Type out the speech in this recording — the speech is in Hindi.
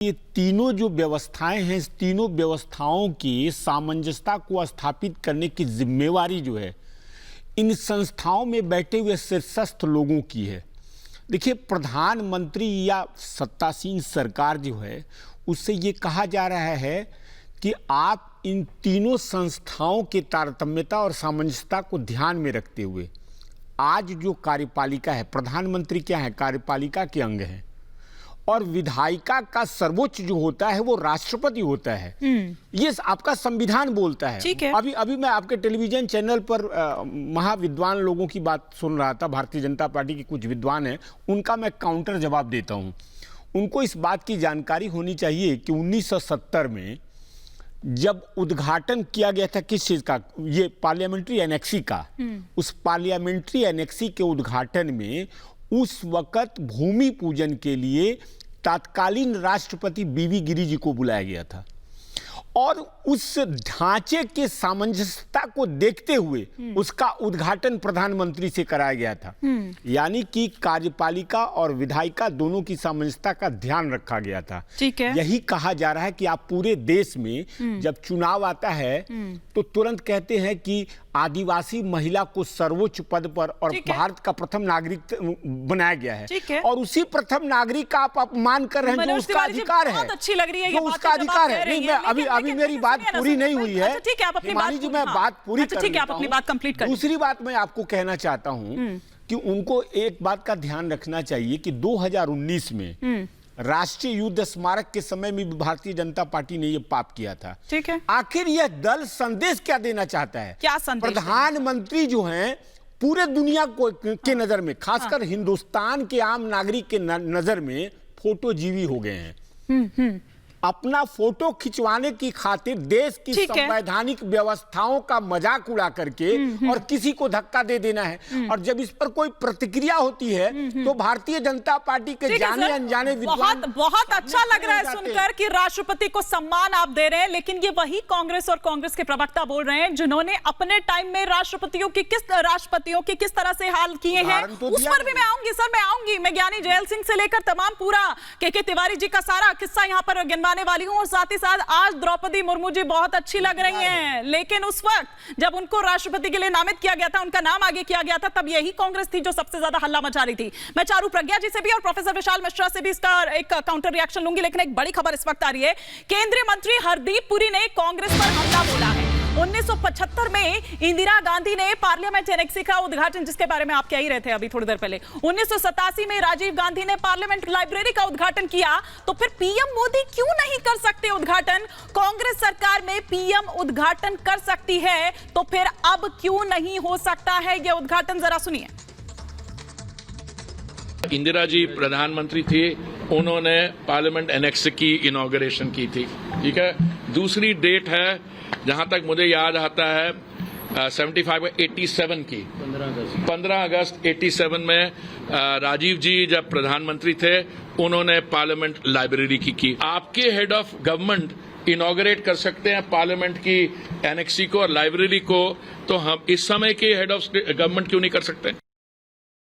ये तीनों जो व्यवस्थाएं हैं, इस तीनों व्यवस्थाओं की सामंजस्यता को स्थापित करने की जिम्मेवारी जो है इन संस्थाओं में बैठे हुए शीर्षस्थ लोगों की है। देखिए, प्रधानमंत्री या सत्तासीन सरकार जो है उससे ये कहा जा रहा है कि आप इन तीनों संस्थाओं के तारतम्यता और सामंजस्यता को ध्यान में रखते हुए आज जो कार्यपालिका है, प्रधानमंत्री क्या है, कार्यपालिका के अंग है, और विधायिका का सर्वोच्च जो होता है वो राष्ट्रपति होता है। ये आपका संविधान बोलता है। अभी मैं आपके टेलीविजन चैनल पर महाविद्वान लोगों की बात सुन रहा था, भारतीय जनता पार्टी के कुछ विद्वान हैं, उनका मैं काउंटर जवाब देता हूं। उनको इस बात की जानकारी होनी चाहिए कि 1970 में जब उद्घाटन किया गया था किस चीज का, ये पार्लियामेंट्री एनेक्सी का, उस पार्लियामेंट्री एनेक्सी के उद्घाटन में उस वक्त भूमि पूजन के लिए तत्कालीन राष्ट्रपति बीवी गिरी जी को बुलाया गया था और उस ढांचे के सामंजस्यता को देखते हुए उसका उद्घाटन प्रधानमंत्री से कराया गया था। यानी कि कार्यपालिका और विधायिका दोनों की सामंजस्यता का ध्यान रखा गया था। ठीक है। यही कहा जा रहा है कि आप पूरे देश में जब चुनाव आता है तो तुरंत कहते हैं कि आदिवासी महिला को सर्वोच्च पद पर और भारत का प्रथम नागरिक बनाया गया है और उसी प्रथम नागरिक का आप अपमान कर रहे हैं जो उसका अधिकार है। बहुत अच्छी लग रही है, जो उसका अधिकार है। नहीं, मैं अभी मेरी बात पूरी नहीं हुई है। ठीक है, आप अपनी बात, जी मैं बात पूरी कर ठीक है, आप अपनी बात कंप्लीट करें। दूसरी बात मैं आपको कहना चाहता हूं कि उनको एक बात का ध्यान रखना चाहिए कि 2019 में राष्ट्रीय युद्ध स्मारक के समय में भारतीय जनता पार्टी ने यह पाप किया था। ठीक है। आखिर यह दल संदेश क्या देना चाहता है? क्या संदेश? प्रधानमंत्री जो हैं पूरे दुनिया को के नजर में, खासकर हिंदुस्तान के आम नागरिक के नजर में फोटो जीवी हो गए हैं। अपना फोटो खिंचवाने की खातिर देश की संवैधानिक व्यवस्थाओं का मजाक उड़ा करके और किसी को धक्का दे देना है। और जब इस पर कोई प्रतिक्रिया होती है तो भारतीय जनता पार्टी के जाने अनजाने विद्वान बहुत अच्छा लग रहा है सुनकर कि राष्ट्रपति को सम्मान आप दे रहे हैं, लेकिन ये वही कांग्रेस और कांग्रेस के प्रवक्ता बोल रहे हैं जिन्होंने अपने टाइम में राष्ट्रपतियों की किस तरह से हाल किए हैं। उस पर भी मैं आऊंगी सर, मैं आऊंगी। मैं ज्ञानी जैल सिंह से लेकर तमाम पूरा के तिवारी जी का सारा किस्सा यहाँ पर गिनवाने वाली हूं। और साथ ही साथ आज द्रौपदी मुर्मू जी बहुत अच्छी लग रही हैं, लेकिन उस वक्त जब उनको राष्ट्रपति के लिए नामित किया गया था, उनका नाम आगे किया गया था, तब यही कांग्रेस थी जो सबसे ज्यादा हल्ला मचा रही थी। मैं चारू प्रज्ञा जी से भी और प्रोफेसर विशाल मिश्रा से भी इसका एक काउंटर रिएक्शन लूंगी, लेकिन एक बड़ी खबर इस वक्त आ रही है। केंद्रीय मंत्री हरदीप पुरी ने कांग्रेस पर हमला बोला है। 1975 में इंदिरा गांधी ने पार्लियामेंट एनेक्सी का उद्घाटन, जिसके बारे में आप कह ही रहे थे अभी थोड़ी देर पहले, 1987 में राजीव गांधी ने पार्लियामेंट लाइब्रेरी का उद्घाटन किया, तो फिर पीएम मोदी क्यों नहीं कर सकते उद्घाटन? कांग्रेस सरकार में पीएम उद्घाटन कर सकती है, तो फिर अब क्यों नहीं हो सकता है यह उद्घाटन? जरा सुनिए। इंदिरा जी प्रधानमंत्री थी, उन्होंने पार्लियामेंट एनेक्स की इनॉग्रेशन की थी। ठीक है। दूसरी डेट है, जहां तक मुझे याद आता है 87 की 15 अगस्त 87 में राजीव जी जब प्रधानमंत्री थे उन्होंने पार्लियामेंट लाइब्रेरी की। आपके हेड ऑफ गवर्नमेंट इनॉग्रेट कर सकते हैं पार्लियामेंट की एनेक्सी को और लाइब्रेरी को, तो हम इस समय के हेड ऑफ गवर्नमेंट क्यों नहीं कर सकते?